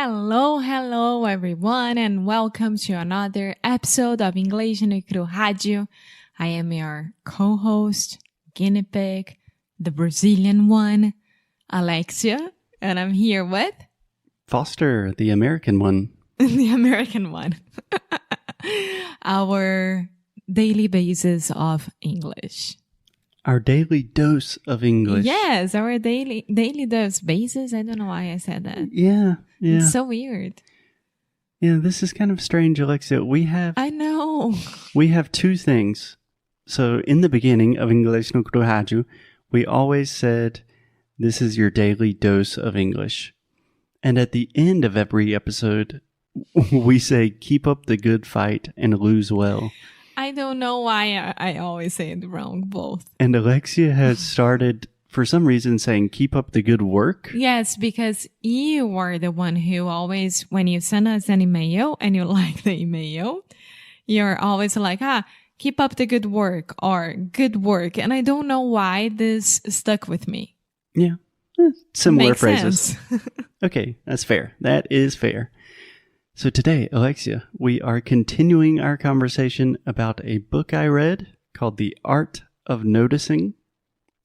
Hello everyone, and welcome to another episode of Inglês no Rádio. I am your co-host, guinea pig, the Brazilian one, Alexia, and I'm here with... Foster, the American one. The American one. Our daily basis of English. Our daily dose of English. Yes, our daily dose basis. I don't know why I said that. Yeah. It's so weird. Yeah, this is kind of strange, Alexia. I know. We have two things. So in the beginning of Inglês no Rádio, we always said, this is your daily dose of English. And at the end of every episode, we say, keep up the good fight and lose well. I don't know why I always say it wrong, both. And Alexia has started, for some reason, saying, keep up the good work. Yes, because you are the one who always, when you send us an email and you like the email, you're always like, keep up the good work or good work. And I don't know why this stuck with me. Yeah. Similar Makes phrases. Sense. Okay, that's fair. That is fair. So today, Alexia, we are continuing our conversation about a book I read called The Art of Noticing.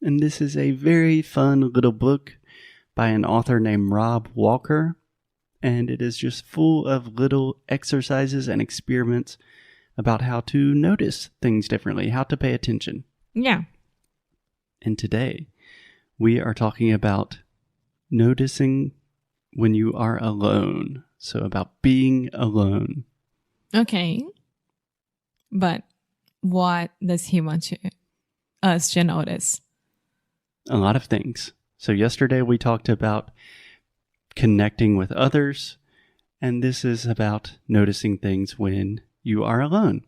And this is a very fun little book by an author named Rob Walker. And it is just full of little exercises and experiments about how to notice things differently, how to pay attention. Yeah. And today, we are talking about noticing when you are alone. So about being alone. Okay. But what does he want us to notice? A lot of things. So yesterday we talked about connecting with others. And this is about noticing things when you are alone.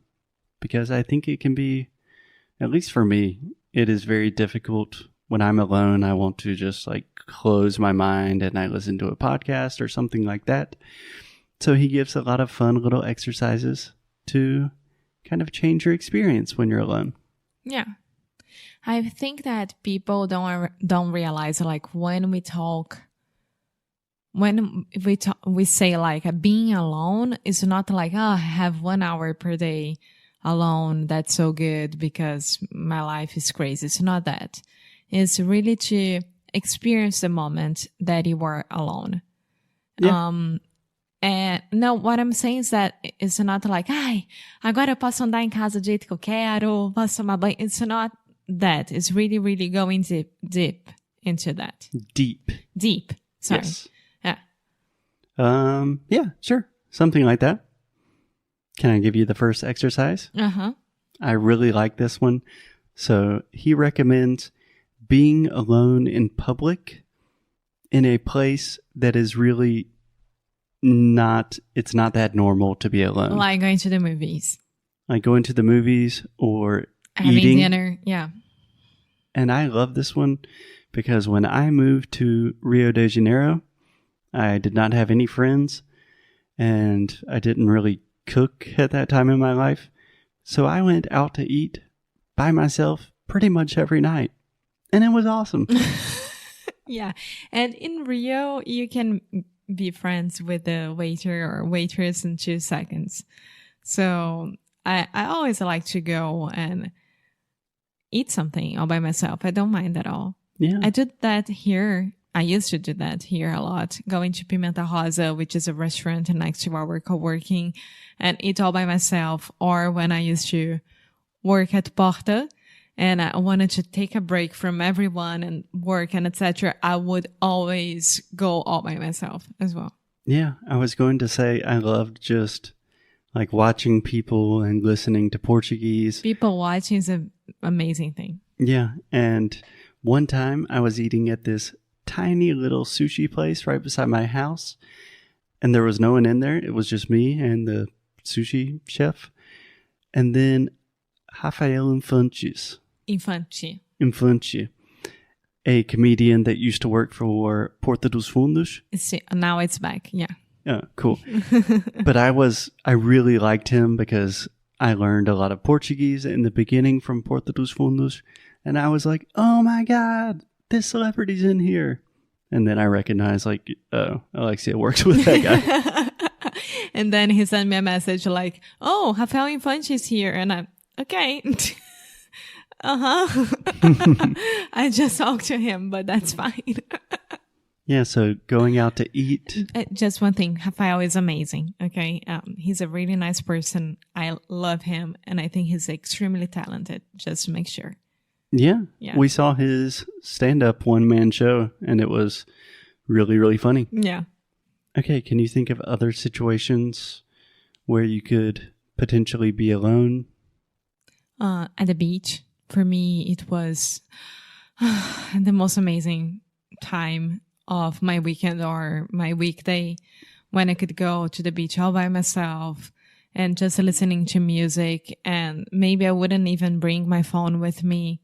Because I think it can be, at least for me, it is very difficult when I'm alone. I want to just close my mind and I listen to a podcast or something like that. So he gives a lot of fun little exercises to kind of change your experience when you're alone. Yeah. I think that people don't realize when we say being alone is not I have 1 hour per day alone. That's so good because my life is crazy. It's not that. It's really to experience the moment that you are alone. Yeah. And no, what I'm saying is that it's not agora eu posso andar em casa do jeito que eu quero, posso tomar banho. It's not that. It's really, really going deep into that. Deep. Sorry. Yes. Yeah. Yeah, sure. Something like that. Can I give you the first exercise? Uh-huh. I really like this one. So he recommends being alone in public in a place that is really it's not that normal to be alone. Like going to the movies. Like going to the movies or having eating dinner. Yeah. And I love this one because when I moved to Rio de Janeiro, I did not have any friends and I didn't really cook at that time in my life. So I went out to eat by myself pretty much every night. And it was awesome. Yeah. And in Rio, you can be friends with the waiter or waitress in 2 seconds. So I always like to go and eat something all by myself. I don't mind at all. Yeah. I did that here. I used to do that here a lot. Going to Pimenta Rosa, which is a restaurant next to our co-working, and eat all by myself. Or when I used to work at Porta, and I wanted to take a break from everyone and work and etc., I would always go all by myself as well. Yeah, I was going to say I loved just watching people and listening to Portuguese. People watching is an amazing thing. Yeah, and one time I was eating at this tiny little sushi place right beside my house, and there was no one in there. It was just me and the sushi chef. And then Rafael Infante, a comedian that used to work for Porta dos Fundos. Now it's back, yeah. Oh, cool. But I really liked him because I learned a lot of Portuguese in the beginning from Porta dos Fundos. And I was like, oh my God, this celebrity's in here. And then I recognized, like, oh, Alexia works with that guy. And then he sent me a message like, oh, Rafael Infante is here. And I'm, okay. I just talked to him, but that's fine. Yeah, so going out to eat. Just one thing, Rafael is amazing, okay? He's a really nice person. I love him, and I think he's extremely talented, just to make sure. Yeah. We saw his stand-up one-man show, and it was really, really funny. Yeah. Okay, can you think of other situations where you could potentially be alone? At the beach. For me, it was the most amazing time of my weekend or my weekday when I could go to the beach all by myself and just listening to music, and maybe I wouldn't even bring my phone with me,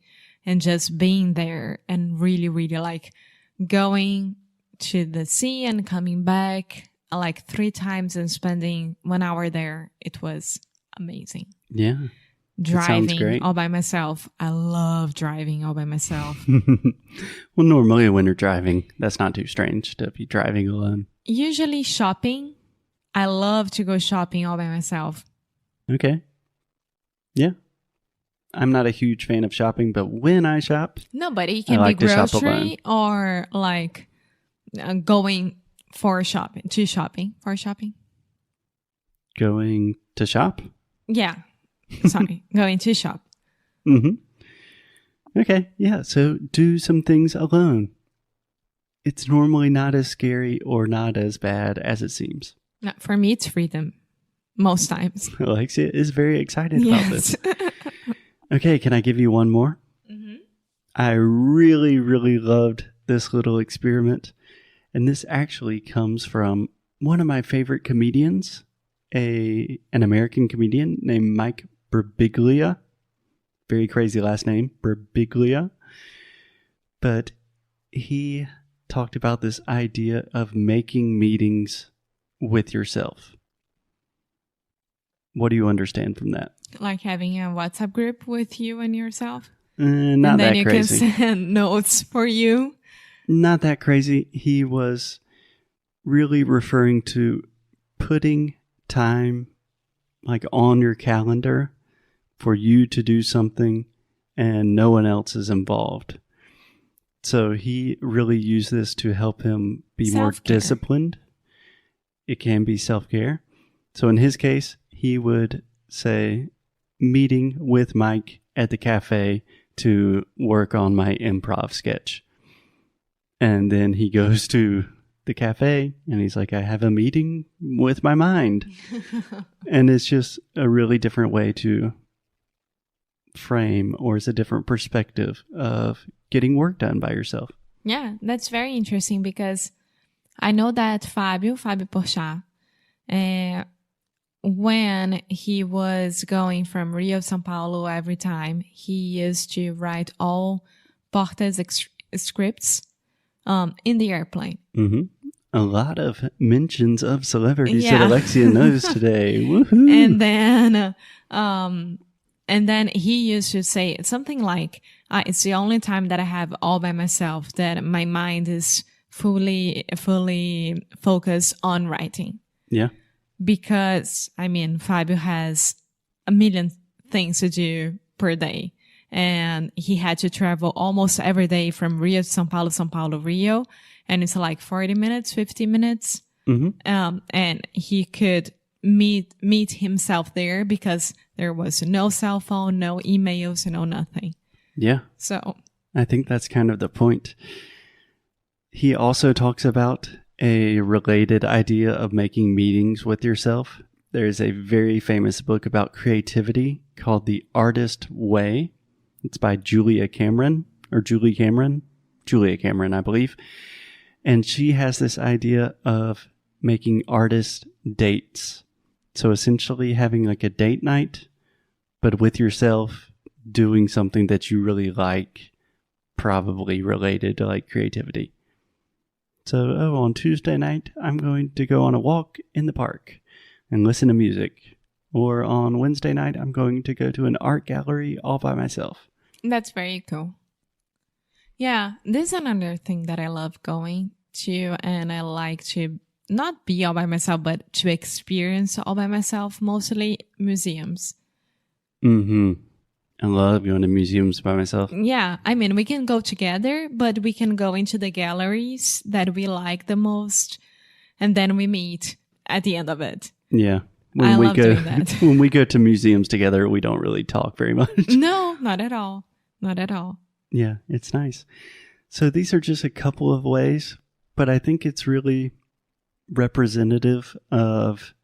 and just being there and really, really like going to the sea and coming back like 3 times and spending 1 hour there. It was amazing. Yeah. Driving all by myself. I love driving all by myself. Well, normally when you're driving, that's not too strange to be driving alone. Usually shopping. I love to go shopping all by myself. Okay. Yeah. I'm not a huge fan of shopping, but when I shop, no, but it can be grocery or like going for shopping, for shopping. Going to shop? Yeah. Sorry, going to shop. Okay, yeah, so do some things alone. It's normally not as scary or not as bad as it seems. No, for me, it's freedom. Most times. Alexia is very excited about this. Okay, can I give you one more? I really, really loved this little experiment. And this actually comes from one of my favorite comedians, an American comedian named Mike Birbiglia. Very crazy last name, Birbiglia. But he talked about this idea of making meetings with yourself. What do you understand from that? Like having a WhatsApp group with you and yourself? Not that crazy. And then you can send notes for you? Not that crazy. He was really referring to putting time like on your calendar for you to do something and no one else is involved. So he really used this to help him be more disciplined. It can be self-care. So in his case, he would say, meeting with Mike at the cafe to work on my improv sketch. And then he goes to the cafe and he's like, I have a meeting with my mind. And it's just a really different way to frame, or it's a different perspective of getting work done by yourself. Yeah, that's very interesting because I know that Fábio Porchat, when he was going from Rio to São Paulo every time, he used to write all Porta's scripts in the airplane. Mm-hmm. A lot of mentions of celebrities that Alexia knows today. Woohoo! And then he used to say something like, it's the only time that I have all by myself, that my mind is fully focused on writing. Yeah. Because, Fábio has a million things to do per day. And he had to travel almost every day from Rio to São Paulo, Rio. And it's like 40 minutes, 50 minutes. Mm-hmm. And he could meet himself there because there was no cell phone, no emails, no nothing. Yeah. So I think that's kind of the point. He also talks about a related idea of making meetings with yourself. There's a very famous book about creativity called The Artist Way. It's by Julia Cameron, I believe. And she has this idea of making artist dates. So essentially having like a date night, but with yourself, doing something that you really like, probably related to like creativity. So, on Tuesday night, I'm going to go on a walk in the park and listen to music. Or on Wednesday night, I'm going to go to an art gallery all by myself. That's very cool. Yeah, this is another thing that I love going to, and I like to not be all by myself, but to experience all by myself, mostly museums. Mm-hmm. I love going to museums by myself. Yeah, I mean, we can go together, but we can go into the galleries that we like the most, and then we meet at the end of it. Yeah. I love doing that. When we go to museums together, we don't really talk very much. No, not at all. Not at all. Yeah, it's nice. So these are just a couple of ways, but I think it's really representative of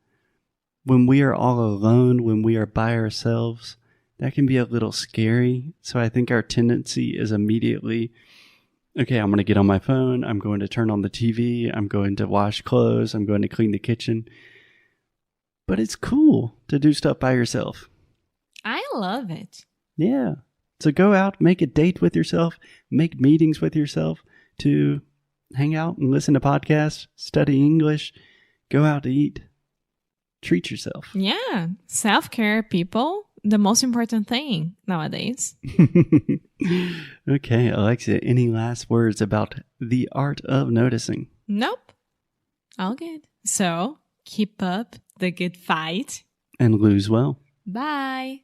when we are all alone, when we are by ourselves. That can be a little scary. So I think our tendency is immediately, okay, I'm going to get on my phone. I'm going to turn on the TV. I'm going to wash clothes. I'm going to clean the kitchen. But it's cool to do stuff by yourself. I love it. Yeah. So go out, make a date with yourself, make meetings with yourself to hang out and listen to podcasts, study English, go out to eat, treat yourself. Yeah. Self-care, people. The most important thing nowadays. Okay, Alexia, any last words about the art of noticing? Nope. All good. So keep up the good fight. And lose well. Bye.